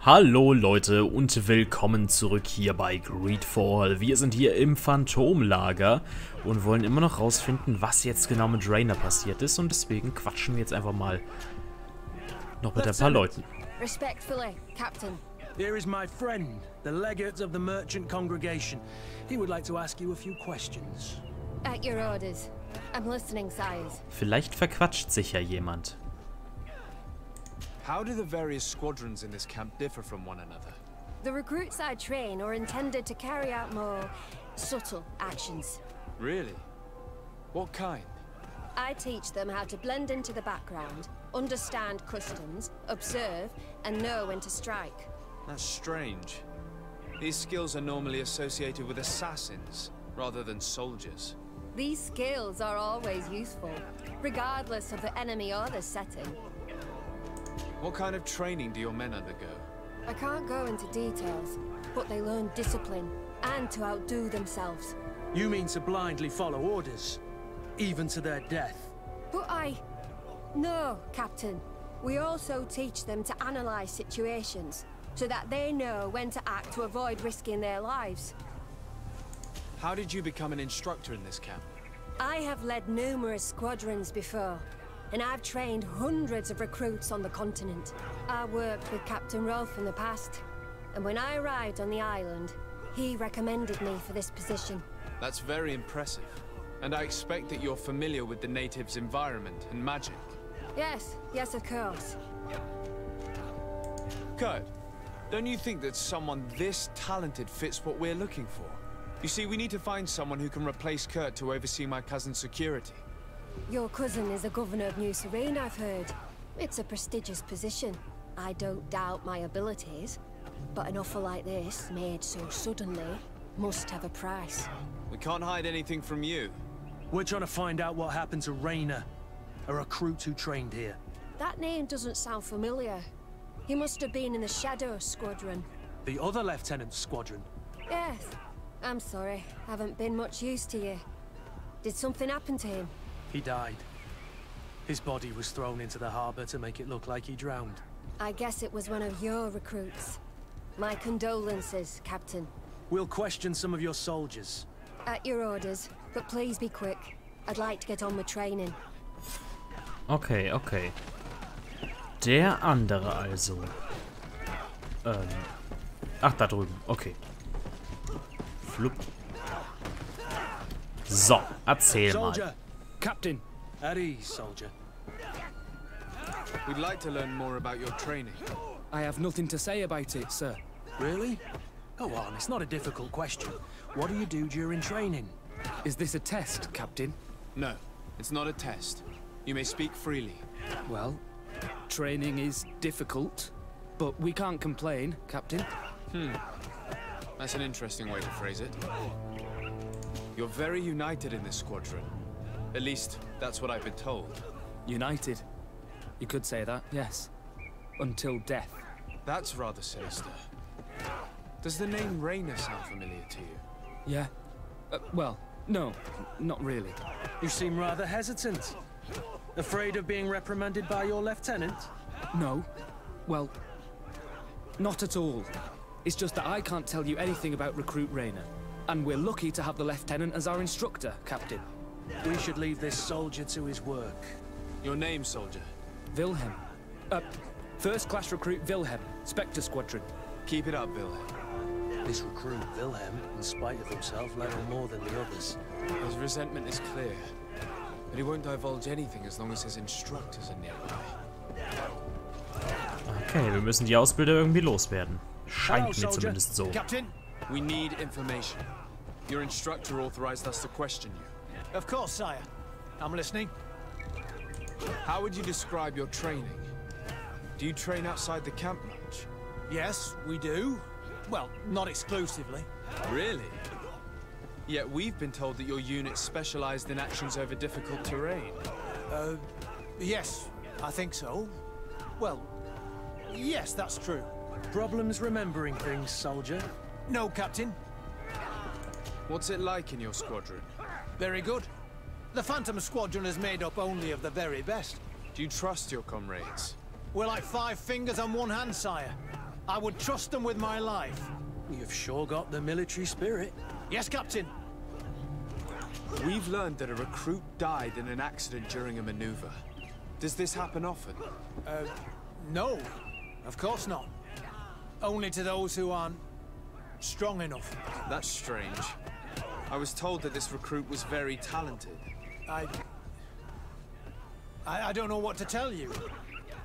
Hallo Leute und willkommen zurück hier bei GreedFall. Wir sind hier im Phantomlager und wollen immer noch rausfinden, was jetzt genau mit Rainer passiert ist, und deswegen quatschen wir jetzt einfach mal noch mit ein paar Leuten. Respectfully, Captain. Here is my friend, the legate of the merchant congregation. He would like to ask you a few questions. At your orders. I'm listening, sires. Vielleicht verquatscht sich ja jemand. How do the various squadrons in this camp differ from one another? The recruits I train are intended to carry out more subtle actions. Really? What kind? I teach them how to blend into the background, understand customs, observe, and know when to strike. That's strange. These skills are normally associated with assassins, rather than soldiers. These skills are always useful, regardless of the enemy or the setting. What kind of training do your men undergo? I can't go into details, but they learn discipline and to outdo themselves. You mean to blindly follow orders, even to their death? But No, Captain. We also teach them to analyze situations, so that they know when to act to avoid risking their lives. How did you become an instructor in this camp? I have led numerous squadrons before, and I've trained hundreds of recruits on the continent. I worked with Captain Rolfe in the past, and when I arrived on the island, he recommended me for this position. That's very impressive. And I expect that you're familiar with the natives' environment and magic. Yes, of course. Kurt, don't you think that someone this talented fits what we're looking for? You see, we need to find someone who can replace Kurt to oversee my cousin's security. Your cousin is the governor of New Serene, I've heard. It's a prestigious position. I don't doubt my abilities, but an offer like this, made so suddenly, must have a price. We can't hide anything from you. We're trying to find out what happened to Rainer, a recruit who trained here. That name doesn't sound familiar. He must have been in the Shadow Squadron. The other lieutenant's squadron? Yes. I'm sorry, haven't been much use to you. Did something happen to him? He died. His body was thrown into the harbor to make it look like he drowned. I guess it was one of your recruits. My condolences, Captain. We'll question some of your soldiers. At your orders, but please be quick. I'd like to get on with training. Okay. Der andere also. Ach, da drüben. Okay. Flupp. So, erzähl mal. Soldier! Captain! At ease, soldier. We'd like to learn more about your training. I have nothing to say about it, sir. Really? Go on, it's not a difficult question. What do you do during training? Is this a test, Captain? No, it's not a test. You may speak freely. Well, training is difficult, but we can't complain, Captain. That's an interesting way to phrase it. You're very united in this squadron. At least, that's what I've been told. United. You could say that, yes. Until death. That's rather sinister. Does the name Rainer sound familiar to you? Yeah. Well, no, not really. You seem rather hesitant. Afraid of being reprimanded by your lieutenant? No. Well, not at all. It's just that I can't tell you anything about Recruit Rainer. And we're lucky to have the lieutenant as our instructor, Captain. We should leave this soldier to his work. Your name, soldier? Wilhelm. First-class recruit Wilhelm, Spectre Squadron. Keep it up, Wilhelm. This recruit, Wilhelm, in spite of himself, led on more than the others. His resentment is clear. But he won't divulge anything as long as his instructors are nearby. Okay, wir müssen die Ausbilder irgendwie loswerden. Scheint mir zumindest so. Captain, we need information. Your instructor authorized us to question you. Of course, sire. I'm listening. How would you describe your training? Do you train outside the camp much? Yes, we do. Well, not exclusively. Really? Yet we've been told that your unit's specialized in actions over difficult terrain. Yes, I think so. Well, yes, that's true. Problems remembering things, soldier? No, Captain. What's it like in your squadron? Very good. The Phantom Squadron is made up only of the very best. Do you trust your comrades? We're like 5 fingers on one hand, sire. I would trust them with my life. You've sure got the military spirit. Yes, Captain. We've learned that a recruit died in an accident during a maneuver. Does this happen often? No, of course not. Only to those who aren't strong enough. That's strange. I was told that this recruit was very talented. I don't know what to tell you.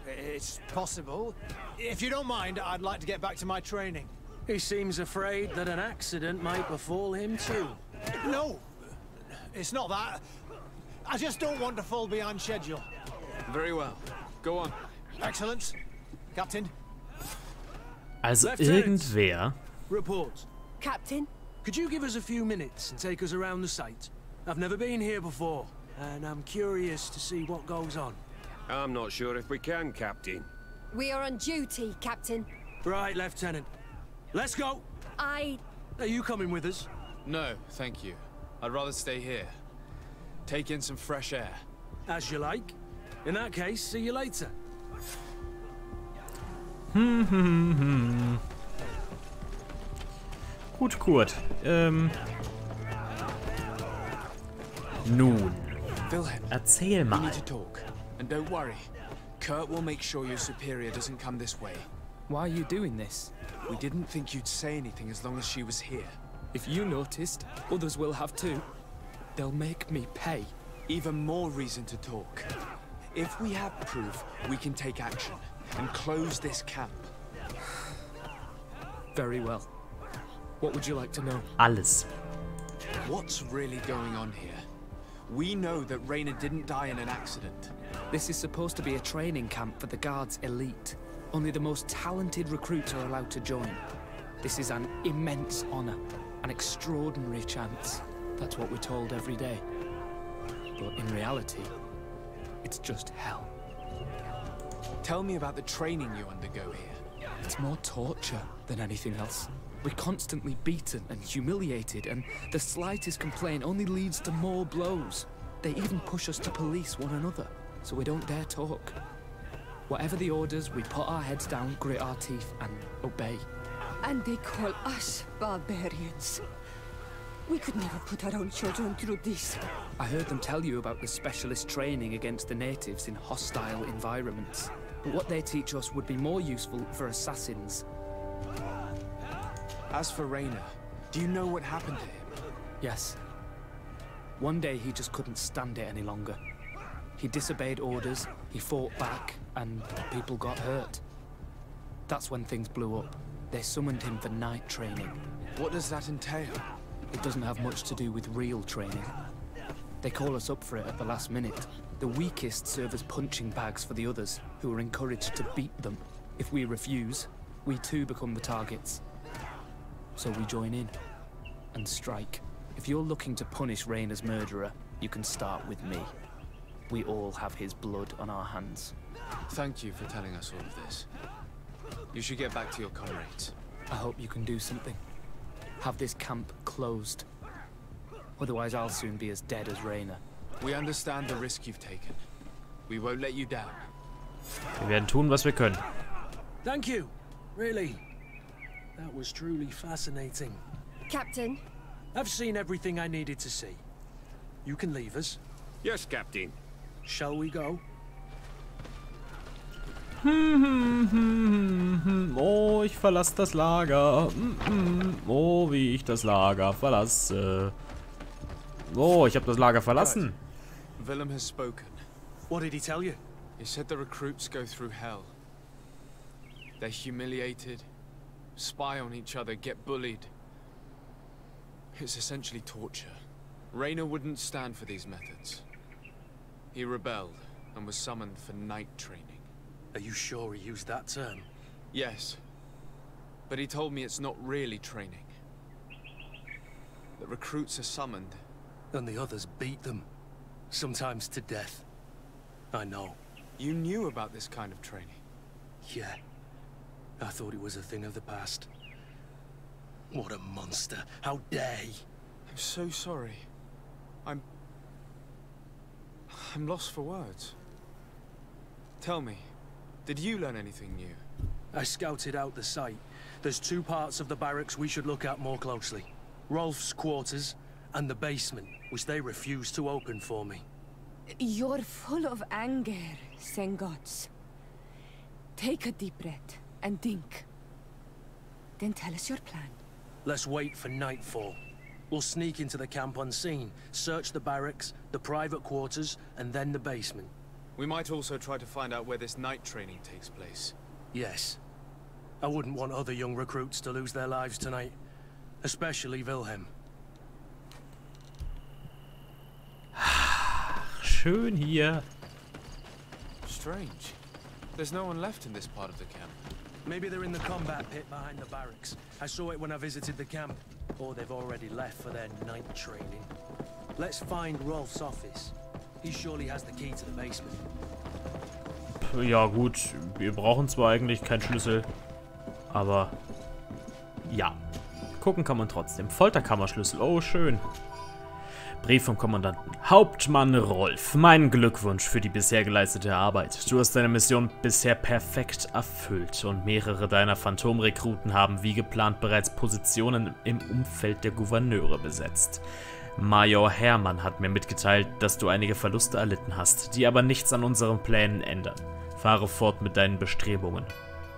It's possible. If you don't mind, I'd like to get back to my training. He seems afraid that an accident might befall him too. No, it's not that. I just don't want to fall behind schedule. Very well. Go on. Excellence. Captain. Also Lieutenant. irgendwer. Report. Captain? Could you give us a few minutes and take us around the site? I've never been here before, and I'm curious to see what goes on. I'm not sure if we can, Captain. We are on duty, Captain. Right, Lieutenant. Let's go! Are you coming with us? No, thank you. I'd rather stay here. Take in some fresh air. As you like. In that case, see you later. Gut, Kurt. Nun, Wilhelm, erzähl we mal. need to talk. And don't worry. Kurt will make sure your superior doesn't come this way. Why are you doing this? We didn't think you'd say anything as long as she was here. If you noticed, others will have too. They'll make me pay. Even more reason to talk. If we have proof, we can take action and close this camp. Very well. What would you like to know? Alles. What's really going on here? We know that Rainer didn't die in an accident. This is supposed to be a training camp for the Guard's elite. Only the most talented recruits are allowed to join. This is an immense honor, an extraordinary chance. That's what we're told every day. But in reality, it's just hell. Tell me about the training you undergo here. It's more torture than anything else. We're constantly beaten and humiliated, and the slightest complaint only leads to more blows. They even push us to police one another, so we don't dare talk. Whatever the orders, we put our heads down, grit our teeth, and obey. And they call us barbarians. We could never put our own children through this. I heard them tell you about the specialist training against the natives in hostile environments. But what they teach us would be more useful for assassins. As for Rainer, do you know what happened to him? Yes. One day he just couldn't stand it any longer. He disobeyed orders, he fought back, and people got hurt. That's when things blew up. They summoned him for night training. What does that entail? It doesn't have much to do with real training. They call us up for it at the last minute. The weakest serve as punching bags for the others, who are encouraged to beat them. If we refuse, we too become the targets. So we join in and strike. If you're looking to punish Rainer's murderer, you can start with me. We all have his blood on our hands. Thank you for telling us all of this. You should get back to your comrades. I hope you can do something. Have this camp closed. Otherwise I'll soon be as dead as Rainer. We understand the risk you've taken. We won't let you down. Wir werden tun, was wir können. Thank you. Really. That was truly fascinating. Captain? I've seen everything I needed to see. You can leave us. Yes, Captain. Shall we go? Oh, ich verlasse das Lager. Oh, wie ich das Lager verlasse. Oh, ich habe das Lager verlassen. Willem has spoken. What did he tell you? He said the recruits go through hell. They're humiliated, spy on each other, get bullied. It's essentially torture. Rainer wouldn't stand for these methods. He rebelled and was summoned for night training. Are you sure he used that term? Yes, but he told me it's not really training. The recruits are summoned. And the others beat them. Sometimes to death. I know. You knew about this kind of training? Yeah. I thought it was a thing of the past. What a monster. How dare he? I'm so sorry. I'm lost for words. Tell me, did you learn anything new? I scouted out the site. There's 2 parts of the barracks we should look at more closely. Rolf's quarters and the basement, which they refuse to open for me. You're full of anger, Sengots. Take a deep breath and think. Then tell us your plan. Let's wait for nightfall. We'll sneak into the camp unseen, search the barracks, the private quarters, and then the basement. We might also try to find out where this night training takes place. Yes. I wouldn't want other young recruits to lose their lives tonight. Especially Wilhelm. Schön hier. Strange. There's no one left in this part of the camp. Maybe they're in the combat pit behind the barracks. I saw it when I visited the camp. Or they've already left for their night training. Let's find Rolf's office. He surely has the key to the basement. Ja gut, wir brauchen zwar eigentlich keinen Schlüssel, aber ja, gucken kann man trotzdem. Folterkammerschlüssel, oh schön. Brief vom Kommandanten. Hauptmann Rolf, mein Glückwunsch für die bisher geleistete Arbeit. Du hast deine Mission bisher perfekt erfüllt und mehrere deiner Phantomrekruten haben wie geplant bereits Positionen im Umfeld der Gouverneure besetzt. Major Hermann hat mir mitgeteilt, dass du einige Verluste erlitten hast, die aber nichts an unseren Plänen ändern. Fahre fort mit deinen Bestrebungen.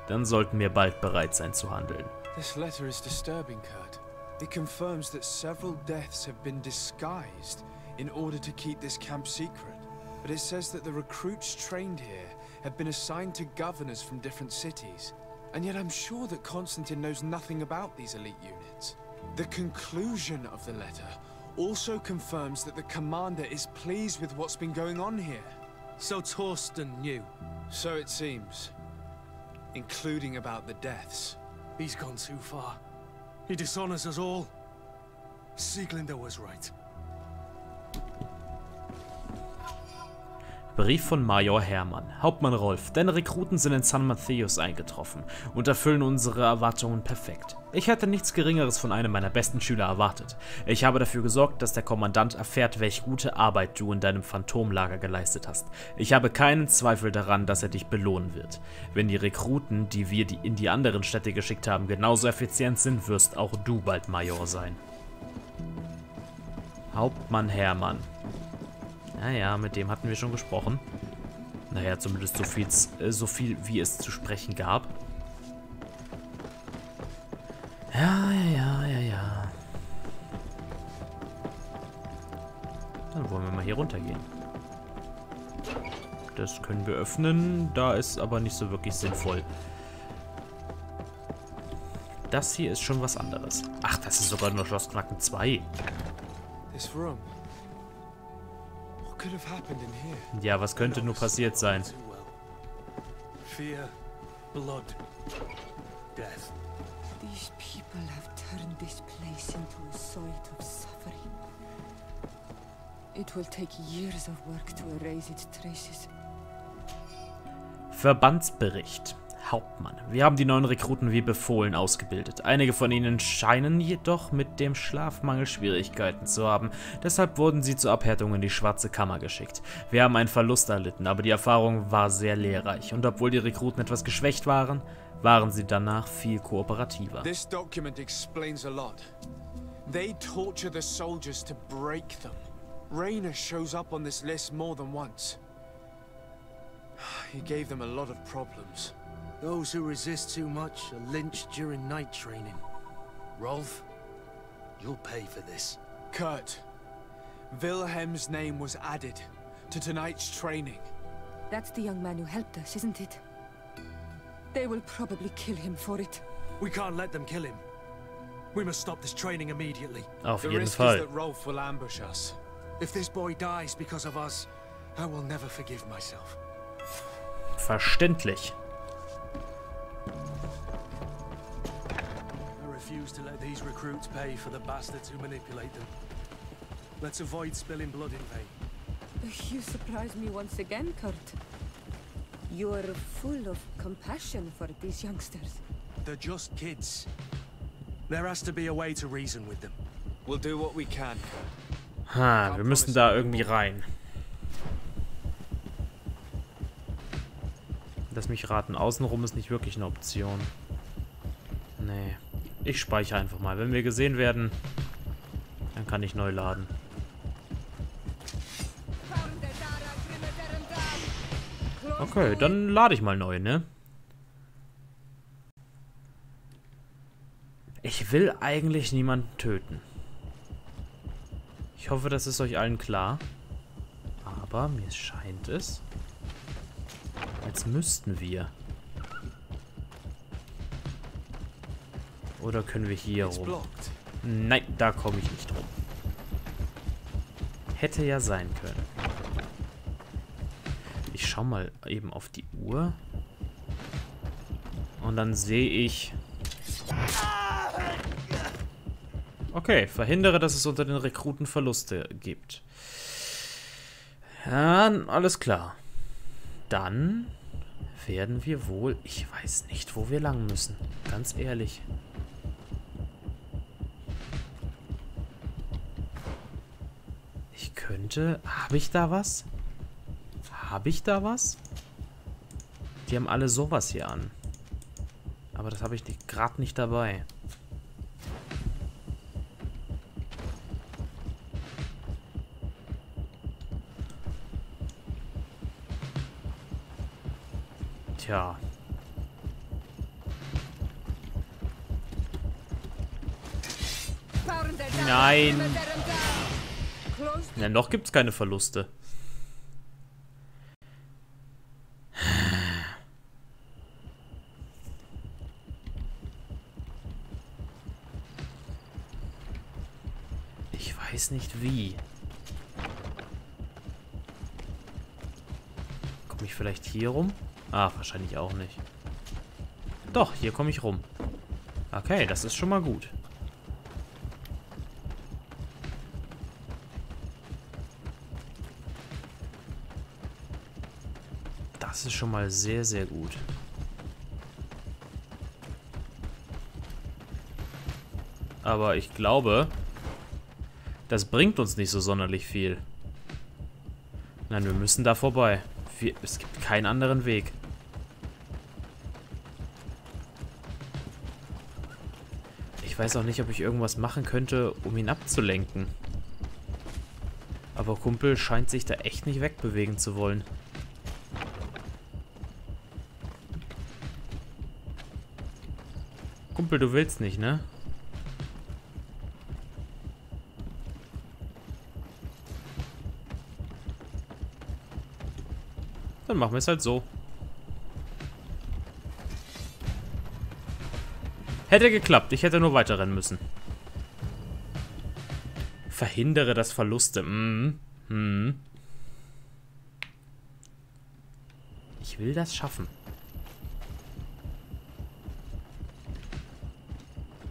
Dann sollten wir bald bereit sein zu handeln. This letter is disturbing, Kurt. It confirms that several deaths have been disguised in order to keep this camp secret. But it says that the recruits trained here have been assigned to governors from different cities. And yet I'm sure that Constantine knows nothing about these elite units. The conclusion of the letter also confirms that the commander is pleased with what's been going on here. So Torsten knew. So it seems. Including about the deaths. He's gone too far. He dishonors us all. Sieglinder was right. Brief von Major Hermann. Hauptmann Rolf, deine Rekruten sind in San Matthäus eingetroffen und erfüllen unsere Erwartungen perfekt. Ich hätte nichts Geringeres von einem meiner besten Schüler erwartet. Ich habe dafür gesorgt, dass der Kommandant erfährt, welche gute Arbeit du in deinem Phantomlager geleistet hast. Ich habe keinen Zweifel daran, dass er dich belohnen wird. Wenn die Rekruten, die wir in die anderen Städte geschickt haben, genauso effizient sind, wirst auch du bald Major sein. Hauptmann Hermann. Naja, mit dem hatten wir schon gesprochen. Naja, zumindest so viel wie es zu sprechen gab. Ja. Dann wollen wir mal hier runtergehen. Das können wir öffnen, da ist aber nicht so wirklich sinnvoll. Das hier ist schon was anderes. Ach, das ist sogar nur Schloss Knacken 2. This room. What could have happened in here? Ja, was könnte nur passiert sein? Fear, blood, death. These people have turned this place into a site of suffering. It will take years of work to erase its traces. Verbandsbericht. Hauptmann. Wir haben die neuen Rekruten wie befohlen ausgebildet. Einige von ihnen scheinen jedoch mit dem Schlafmangel Schwierigkeiten zu haben. Deshalb wurden sie zur Abhärtung in die Schwarze Kammer geschickt. Wir haben einen Verlust erlitten, aber die Erfahrung war sehr lehrreich. Und obwohl die Rekruten etwas geschwächt waren, waren sie danach viel kooperativer. This document explains a lot. They torture the soldiers to break them. Rainer shows up on this list more than once. He gave them a lot of problems. Those who resist too much are lynched during night training. Rolf, you'll pay for this. Kurt, Wilhelm's name was added to tonight's training. That's the young man who helped us, isn't it? They will probably kill him for it. We can't let them kill him. We must stop this training immediately. Auf The jeden risk Fall. is that Rolf will ambush us. If this boy dies because of us, I will never forgive myself. Verständlich. I refuse to let these recruits pay for the bastards who manipulate them. Let's avoid spilling blood in vain. You surprise me once again, Kurt. You're full of compassion for these youngsters. They're just kids. There has to be a way to reason with them. We'll do what we can, Kurt. Ha, wir müssen da irgendwie rein. Lass mich raten, außenrum ist nicht wirklich eine Option. Nee. Ich speichere einfach mal. Wenn wir gesehen werden, dann kann ich neu laden. Okay, dann lade ich mal neu, ne? Ich will eigentlich niemanden töten. Ich hoffe, das ist euch allen klar. Aber mir scheint es, als müssten wir. Oder können wir hier rum? Nein, da komme ich nicht rum. Hätte ja sein können. Ich schau mal eben auf die Uhr. Und dann sehe ich... Okay, verhindere, dass es unter den Rekruten Verluste gibt. Ja, alles klar. Dann werden wir wohl... Ich weiß nicht, wo wir lang müssen. Ganz ehrlich. Ich könnte... Habe ich da was? Habe ich da was? Die haben alle sowas hier an. Aber das habe ich gerade nicht dabei. Tja. Nein. Ja, noch gibt's keine Verluste. Ich weiß nicht wie. Komme ich vielleicht hier rum? Ah, wahrscheinlich auch nicht. Doch, hier komme ich rum. Okay, das ist schon mal gut. Das ist schon mal sehr, sehr gut. Aber ich glaube, das bringt uns nicht so sonderlich viel. Nein, wir müssen da vorbei. Es gibt keinen anderen Weg. Ich weiß auch nicht, ob ich irgendwas machen könnte, um ihn abzulenken. Aber Kumpel scheint sich da echt nicht wegbewegen zu wollen. Kumpel, du willst nicht, ne? Dann machen wir es halt so. Hätte geklappt. Ich hätte nur weiterrennen müssen. Verhindere das Verluste. Ich will das schaffen.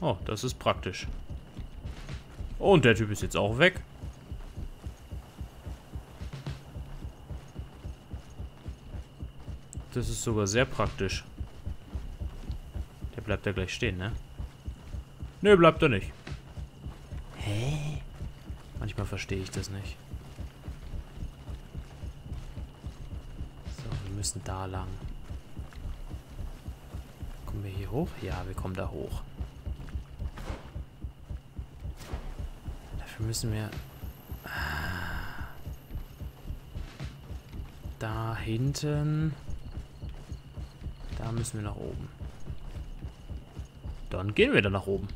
Oh, das ist praktisch. Und der Typ ist jetzt auch weg. Das ist sogar sehr praktisch. Der bleibt ja gleich stehen, ne? Ne, bleibt er nicht. Hä? Manchmal verstehe ich das nicht. So, wir müssen da lang. Kommen wir hier hoch? Ja, wir kommen da hoch. Dafür müssen wir... Da hinten... Da müssen wir nach oben. Dann gehen wir da nach oben.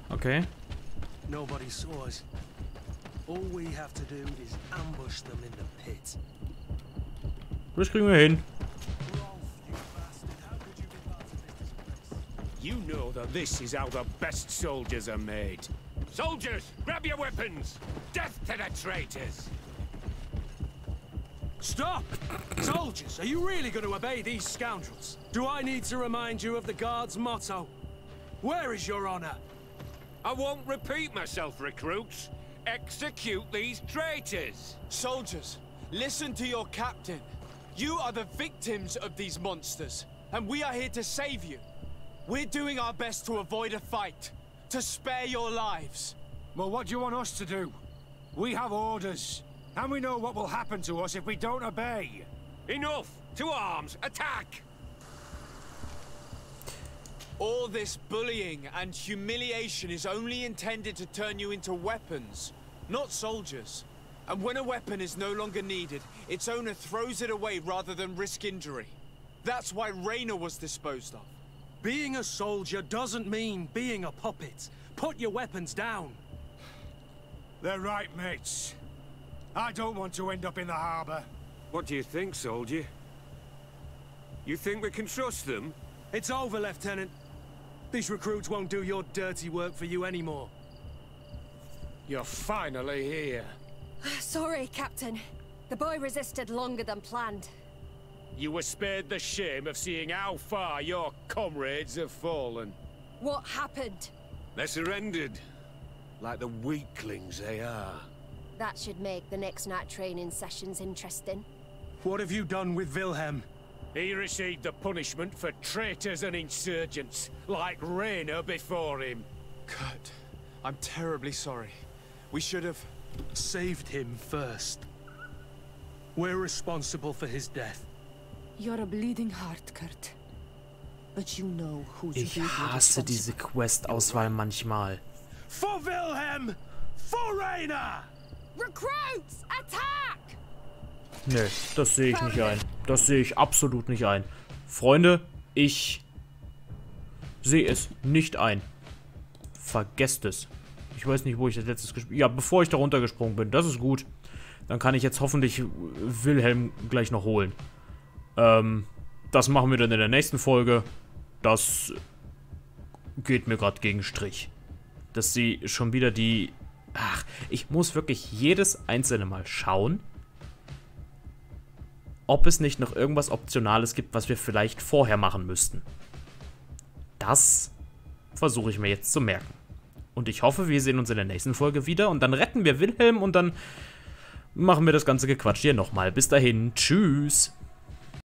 Okay. Nobody saw us. All we have to do is ambush them in the pit. Das kriegen wir hin. You know that this is how the best soldiers are made. Soldiers, grab your weapons! Death to the traitors! Stop! Soldiers, are you really going to obey these scoundrels? Do I need to remind you of the Guard's motto? Where is your honor? I won't repeat myself, recruits. Execute these traitors! Soldiers, listen to your captain. You are the victims of these monsters, and we are here to save you. We're doing our best to avoid a fight, to spare your lives. Well, what do you want us to do? We have orders. And we know what will happen to us if we don't obey. Enough! To arms! Attack! All this bullying and humiliation is only intended to turn you into weapons, not soldiers. And when a weapon is no longer needed, its owner throws it away rather than risk injury. That's why Raina was disposed of. Being a soldier doesn't mean being a puppet. Put your weapons down. They're right, mates. I don't want to end up in the harbor. What do you think, soldier? You think we can trust them? It's over, Lieutenant. These recruits won't do your dirty work for you anymore. You're finally here. Sorry, Captain. The boy resisted longer than planned. You were spared the shame of seeing how far your comrades have fallen. What happened? They surrendered, like the weaklings they are. That should make the next night training sessions interesting. What have you done with Wilhelm? He received the punishment for traitors and insurgents, like Raina before him. Kurt, I'm terribly sorry. We should have... saved him first. We're responsible for his death. You're a bleeding heart, Kurt. But you know who's Ich hasse diese Quest-Auswahl manchmal. For Wilhelm! For Raina! Recruits! Attack! Nö, das sehe ich nicht ein. Das sehe ich absolut nicht ein. Freunde, ich sehe es nicht ein. Vergesst es. Ich weiß nicht, wo ich das letztes gespielt... Ja, bevor ich da runtergesprungen bin. Das ist gut. Dann kann ich jetzt hoffentlich Wilhelm gleich noch holen. Das machen wir dann in der nächsten Folge. Das geht mir gerade gegen Strich. Dass sie schon wieder die... Ach, ich muss wirklich jedes einzelne Mal schauen, ob es nicht noch irgendwas Optionales gibt, was wir vielleicht vorher machen müssten. Das versuche ich mir jetzt zu merken. Und ich hoffe, wir sehen uns in der nächsten Folge wieder und dann retten wir Wilhelm und dann machen wir das ganze Gequatsch hier nochmal. Bis dahin, tschüss.